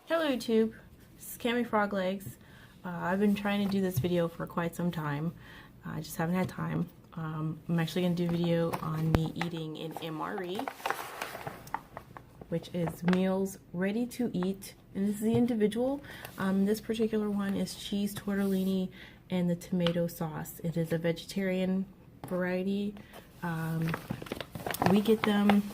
Hello YouTube, this is Cami Frog Legs. I've been trying to do this video for quite some time. I just haven't had time. I'm actually going to do a video on me eating an MRE, which is meals ready to eat. And this is the individual. This particular one is cheese tortellini and the tomato sauce. It is a vegetarian variety. We get them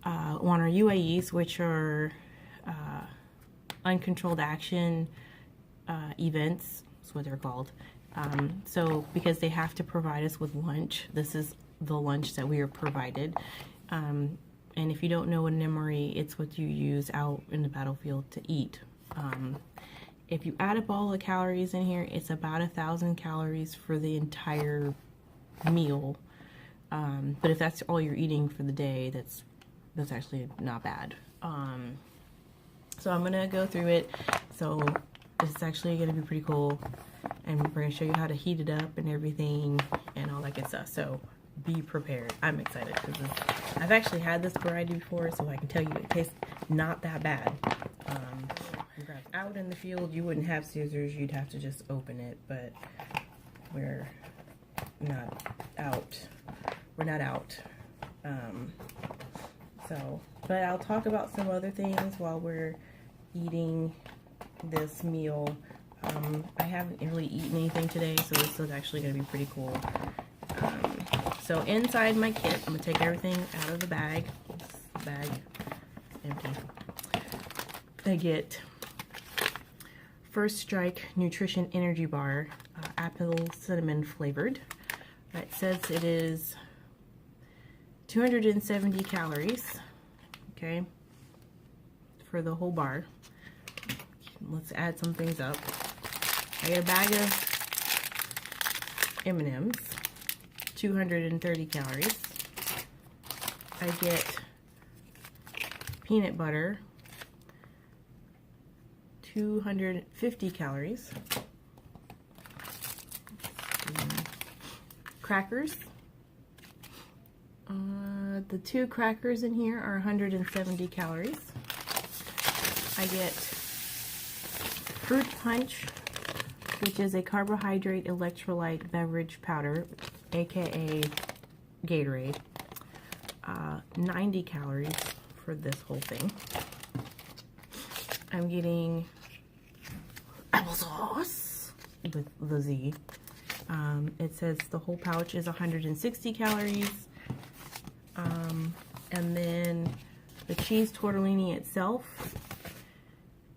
on our UAEs, which are uncontrolled action events. That's what they're called. So because they have to provide us with lunch, this is the lunch that we are provided. And if you don't know what an MRE, it's what you use out in the battlefield to eat. If you add up all the calories in here, it's about 1,000 calories for the entire meal. But if that's all you're eating for the day, that's actually not bad. So I'm gonna go through it. So it's actually gonna be pretty cool, and we're gonna show you how to heat it up and everything and all that good stuff. So be prepared. I'm excited because I've actually had this variety before, so I can tell you it tastes not that bad. Out in the field, you wouldn't have scissors; you'd have to just open it. But we're not out. We're not out. But I'll talk about some other things while we're eating this meal. I haven't really eaten anything today, so this is actually going to be pretty cool. So inside my kit, I'm going to take everything out of the bag. This bag empty. I get First Strike Nutrition Energy Bar, apple cinnamon flavored. It says it is 270 calories, okay, for the whole bar. Let's add some things up. I get a bag of M&Ms, 230 calories. I get peanut butter, 250 calories. Crackers. The 2 crackers in here are 170 calories. I get fruit punch, which is a carbohydrate electrolyte beverage powder, aka Gatorade. 90 calories for this whole thing. I'm getting applesauce with the Z. It says the whole pouch is 160 calories. And then the cheese tortellini itself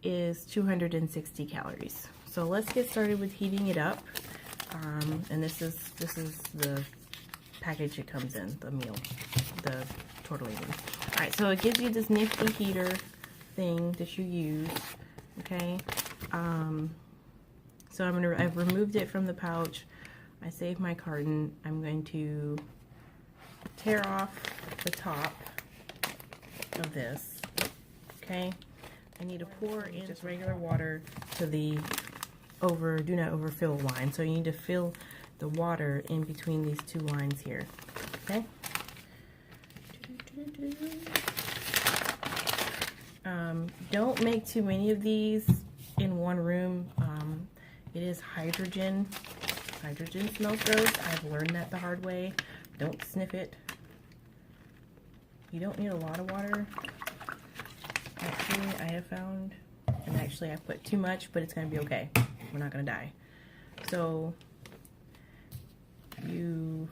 is 260 calories. So let's get started with heating it up. And this is the package it comes in, the meal, the tortellini. All right, so it gives you this nifty heater thing that you use. Okay. So I've removed it from the pouch. I saved my carton. I'm going to tear off the top of this. Okay. I need to pour in just regular water to the do not overfill line. So you need to fill the water in between these 2 lines here. Okay. Don't make too many of these in one room. It is hydrogen. Hydrogen smells gross. I've learned that the hard way. Don't sniff it. You don't need a lot of water. Actually, I have found, and actually I put too much, but it's going to be okay. We're not going to die. So, you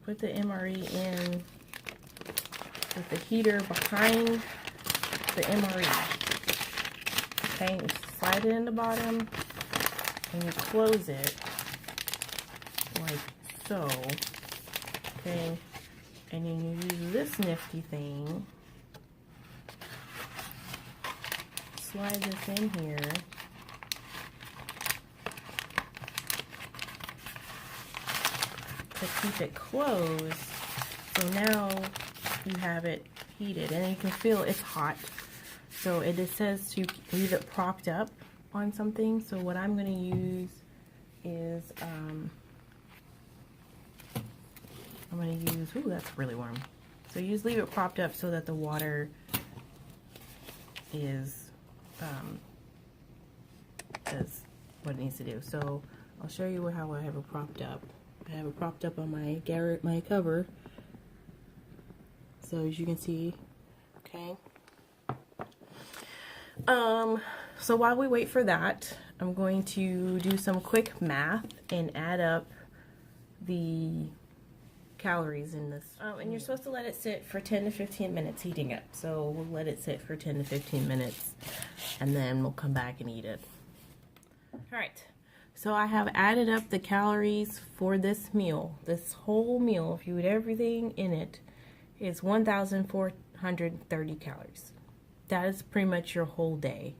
put the MRE in with the heater behind the MRE. Okay, you slide it in the bottom, and you close it like so. Okay, and then you use this nifty thing, slide this in here, to keep it closed. So now you have it heated, and you can feel it's hot. So it just says to leave it propped up on something. So what I'm going to use is I'm going to use, ooh, that's really warm. So you just leave it propped up so that the water is does what it needs to do. So I'll show you how I have it propped up. I have it propped up on my my cover. So as you can see, okay. So while we wait for that, I'm going to do some quick math and add up the calories in this. And you're supposed to let it sit for 10 to 15 minutes heating up. So we'll let it sit for 10 to 15 minutes and then we'll come back and eat it. Alright, so I have added up the calories for this meal. This whole meal, if you eat everything in it, is 1,430 calories. That is pretty much your whole day.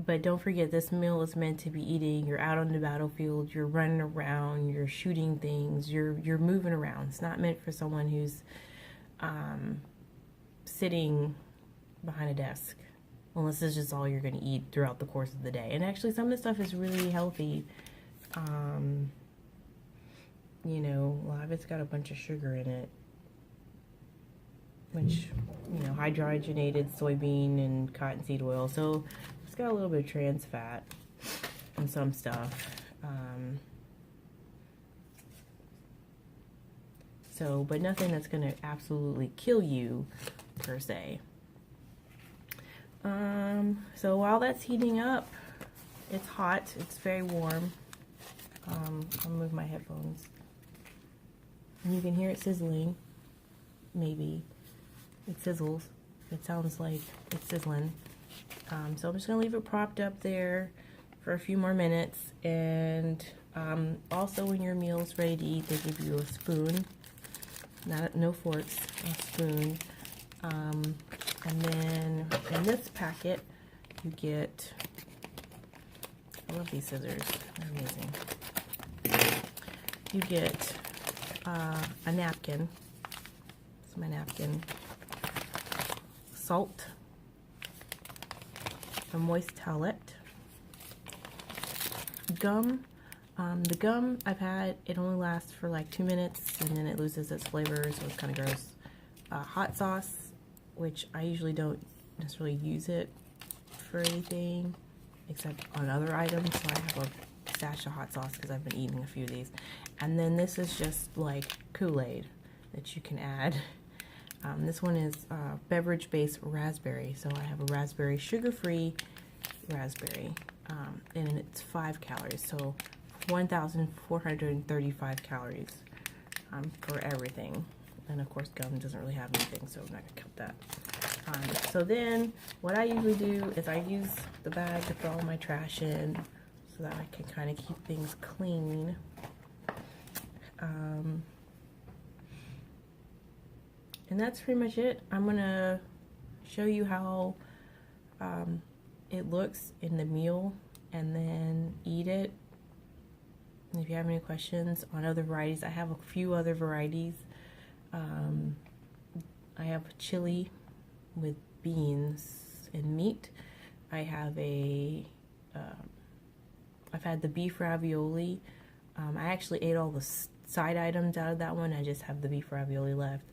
But don't forget, this meal is meant to be eating. You're out on the battlefield, you're running around, you're shooting things, you're moving around. It's not meant for someone who's sitting behind a desk, unless this is just all you're going to eat throughout the course of the day. And actually, some of the stuff is really healthy. You know, a lot of it's got a bunch of sugar in it, which, you know, hydrogenated soybean and cottonseed oil. So it's got a little bit of trans fat and some stuff. But nothing that's going to absolutely kill you per se. So while that's heating up, it's hot, it's very warm. I'll move my headphones. And you can hear it sizzling, maybe. It sizzles. It sounds like it's sizzling. So I'm just going to leave it propped up there for a few more minutes. And also when your meal's ready to eat, they give you a spoon. No forks, a spoon. And then in this packet, you get, I love these scissors, they're amazing. You get a napkin. This is my napkin. Salt, a moist towelette, gum. The gum I've had, it only lasts for like 2 minutes and then it loses its flavor, so it's kind of gross. Hot sauce, which I usually don't necessarily use it for anything except on other items, so I have a stash of hot sauce because I've been eating a few of these. And then this is just like Kool-Aid that you can add. This one is beverage-based raspberry, so I have a raspberry, sugar-free raspberry, and it's 5 calories, so 1,435 calories for everything. And of course, gum doesn't really have anything, so I'm not gonna count that. So then, what I usually do is I use the bag to throw all my trash in, so that I can kind of keep things clean. And that's pretty much it. I'm gonna show you how it looks in the meal and then eat it. And if you have any questions on other varieties, I have a few other varieties. I have chili with beans and meat. I have I've had the beef ravioli. I actually ate all the side items out of that one. I just have the beef ravioli left.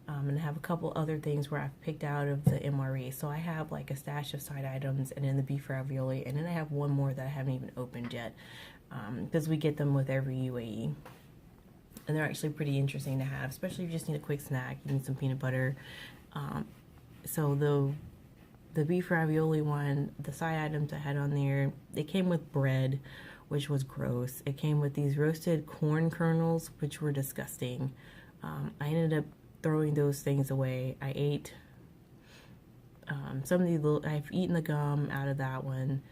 And I have a couple other things where I've picked out of the MRE. So I have like a stash of side items and then the beef ravioli. And then I have one more that I haven't even opened yet. Because we get them with every UAE. And they're actually pretty interesting to have, especially if you just need a quick snack. You need some peanut butter. So the beef ravioli one, the side items I had on there, it came with bread, which was gross. It came with these roasted corn kernels, which were disgusting. I ended up throwing those things away. I ate some of these I've eaten the gum out of that one.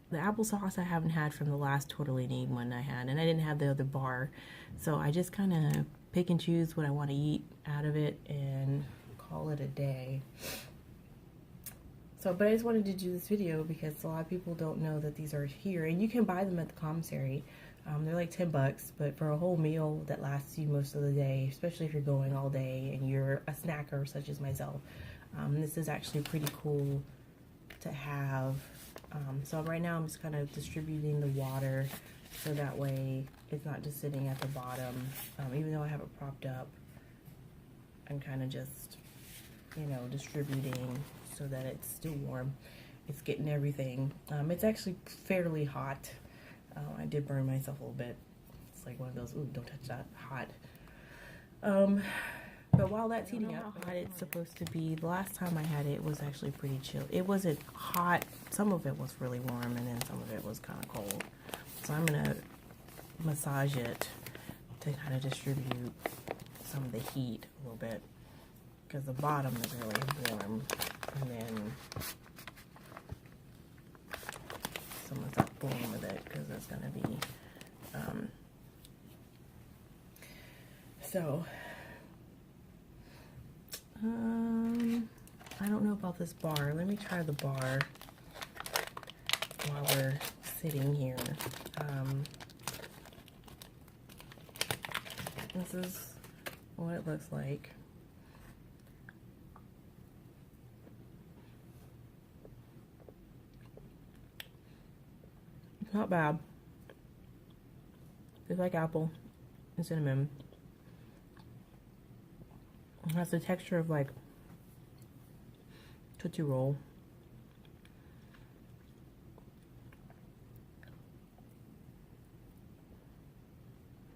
The applesauce I haven't had from the last tortellini one I had, and I didn't have the other bar, so I just kind of pick and choose what I want to eat out of it and call it a day. So, but I just wanted to do this video because a lot of people don't know that these are here, and you can buy them at the commissary. They're like $10, but for a whole meal that lasts you most of the day, especially if you're going all day and you're a snacker such as myself, this is actually pretty cool to have. So right now I'm just kind of distributing the water so that way it's not just sitting at the bottom. Even though I have it propped up, I'm kind of just you know, distributing so that it's still warm. It's getting everything. It's actually fairly hot. I did burn myself a little bit. It's like one of those, ooh, don't touch that, hot. But while that's heating up, how hot it's supposed to be. The last time I had it, it was actually pretty chill. It wasn't hot. Some of it was really warm, and then some of it was kind of cold. So I'm gonna massage it to kind of distribute some of the heat a little bit, because the bottom is really warm, and then so I'm gonna start playing with it because it's gonna be I don't know about this bar. Let me try the bar while we're sitting here. This is what it looks like. It's not bad. It's like apple and cinnamon. It has the texture of like Tootsie Roll.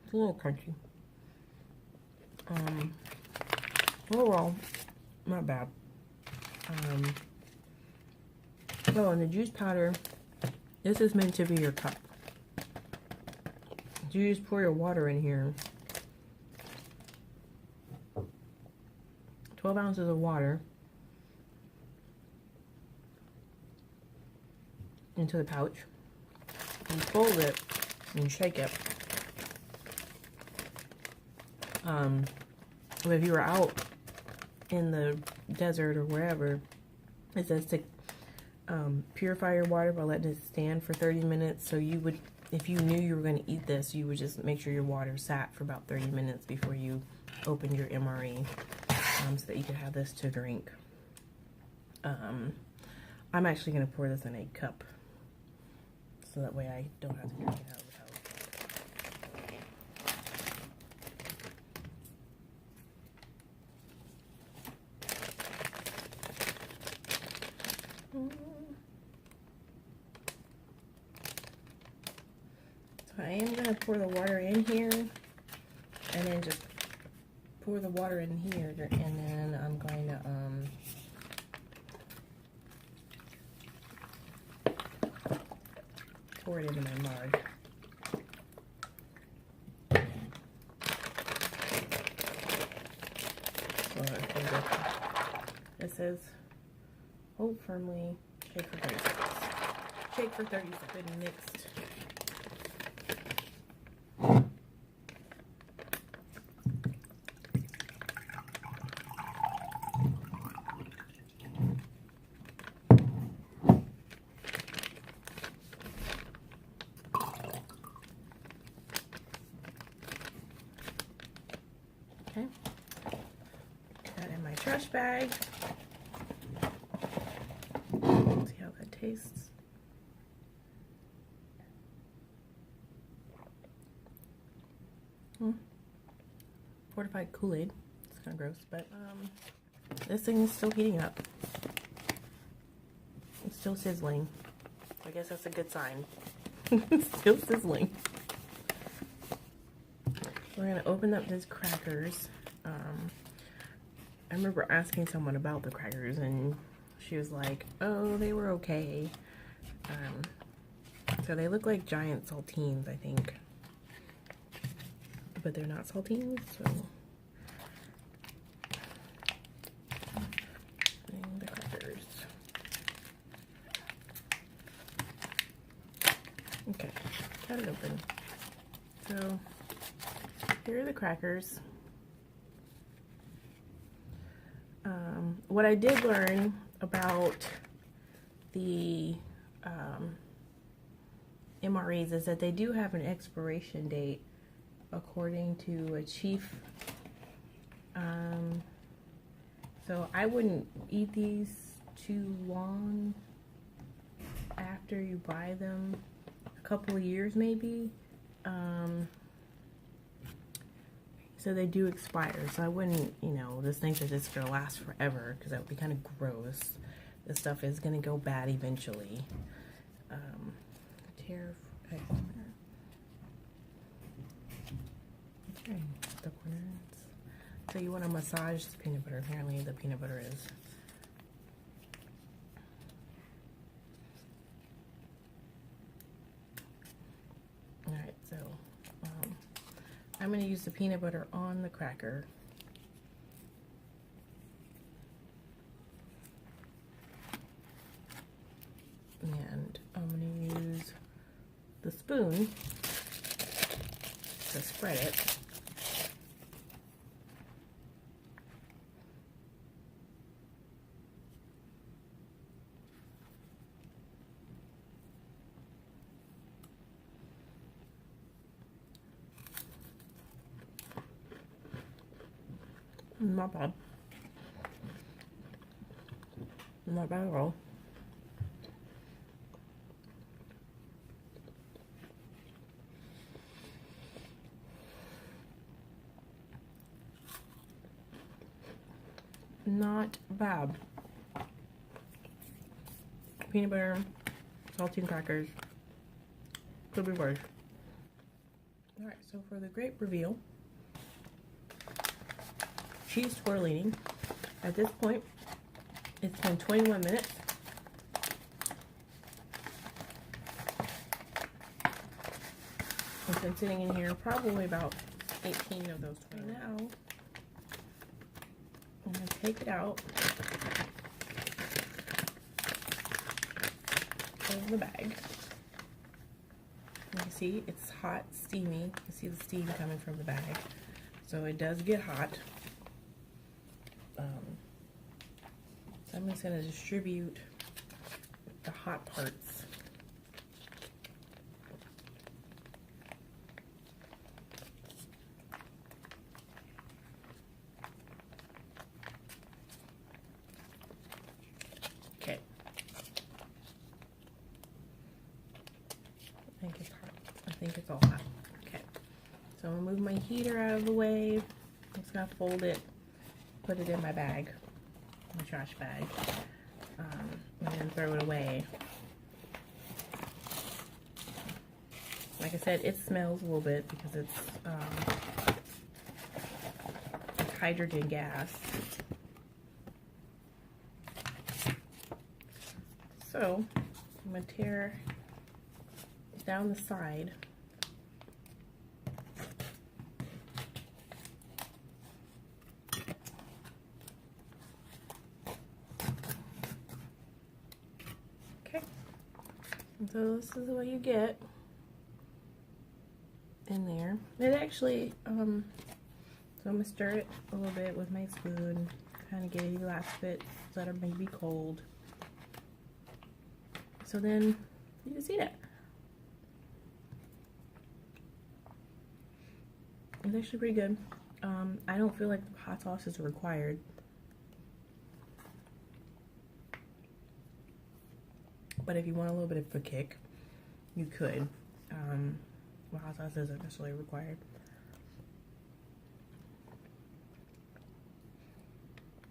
It's a little crunchy. Overall, not bad. Oh, and the juice powder, this is meant to be your cup. You just pour your water in here. 12 ounces of water into the pouch. You fold it and shake it. If you were out in the desert or wherever, it says to purify your water by letting it stand for 30 minutes. So you would, if you knew you were going to eat this, you would just make sure your water sat for about 30 minutes before you open your MRE, so that you could have this to drink. I'm actually going to pour this in a cup, so that way I don't have to drink it out of the pouch. So I am going to pour the water in here, and then just pour the water in here, and then I'm going to pour it into my mug. So it says, hold firmly, shake for 30 seconds. Shake for 30 seconds, mixed. Okay, put that in my trash bag. See how that tastes. Fortified Kool-Aid. It's kind of gross, but this thing is still heating up. It's still sizzling. I guess that's a good sign. It's still sizzling. We're going to open up these crackers. I remember asking someone about the crackers, and she was like, oh, they were okay. So they look like giant saltines, I think. But they're not saltines, so. And the crackers. Okay, got it open. So, here are the crackers. What I did learn about the MREs is that they do have an expiration date, according to a chief. So I wouldn't eat these too long after you buy them. A couple of years maybe. It so they do expire. So I wouldn't, you know, just think that it's gonna last forever, because that would be kind of gross. This stuff is gonna go bad eventually. Okay, the corners. So you want to massage the peanut butter. Apparently the peanut butter is. Alright, so I'm going to use the peanut butter on the cracker. And I'm going to use the spoon to spread it. Not bad. Not bad at all. Not bad. Peanut butter, saltine crackers. Could be worse. Alright, so for the grape reveal, cheese tortellini. At this point, it's been 21 minutes. It's been sitting in here probably about 18 of those 20. Now, I'm going to take it out of the bag. You can see it's hot, steamy. You can see the steam coming from the bag. So it does get hot. So I'm just going to distribute the hot parts. Okay. I think it's hot. I think it's all hot. Okay. So I'm going to move my heater out of the way. I'm just going to fold it, put it in my bag. My trash bag, and then throw it away. Like I said, it smells a little bit because it's hydrogen gas. So I'm going to tear down the side. So this is what you get in there. It actually, so I'm going to stir it a little bit with my spoon, kind of get a last bit so that it may be cold. So then you can see that. It's actually pretty good. I don't feel like the hot sauce is required. But if you want a little bit of a kick, you could. Well, hot sauce isn't necessarily required.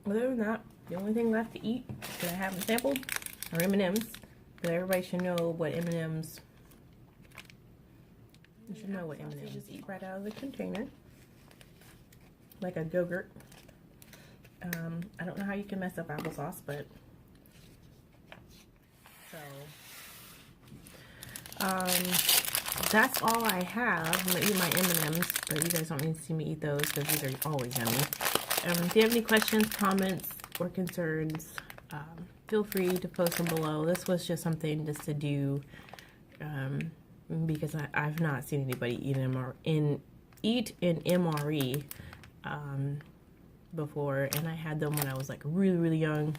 Other than that, the only thing left to eat that I haven't sampled are M&Ms. But everybody should know what M&Ms. You should know what M&Ms. Just eat right out of the container, like a yogurt. I don't know how you can mess up applesauce, but. That's all I have. I'm going to eat my M&Ms, but you guys don't need to see me eat those because these are always yummy. If you have any questions, comments, or concerns, feel free to post them below. This was just something just to do because I've not seen anybody eat an MRE before, and I had them when I was like really, really young.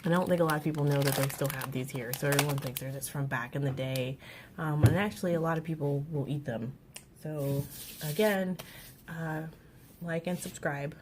I don't think a lot of people know that they still have these here, so everyone thinks they're just from back in the day, and actually a lot of people will eat them. So again, like and subscribe.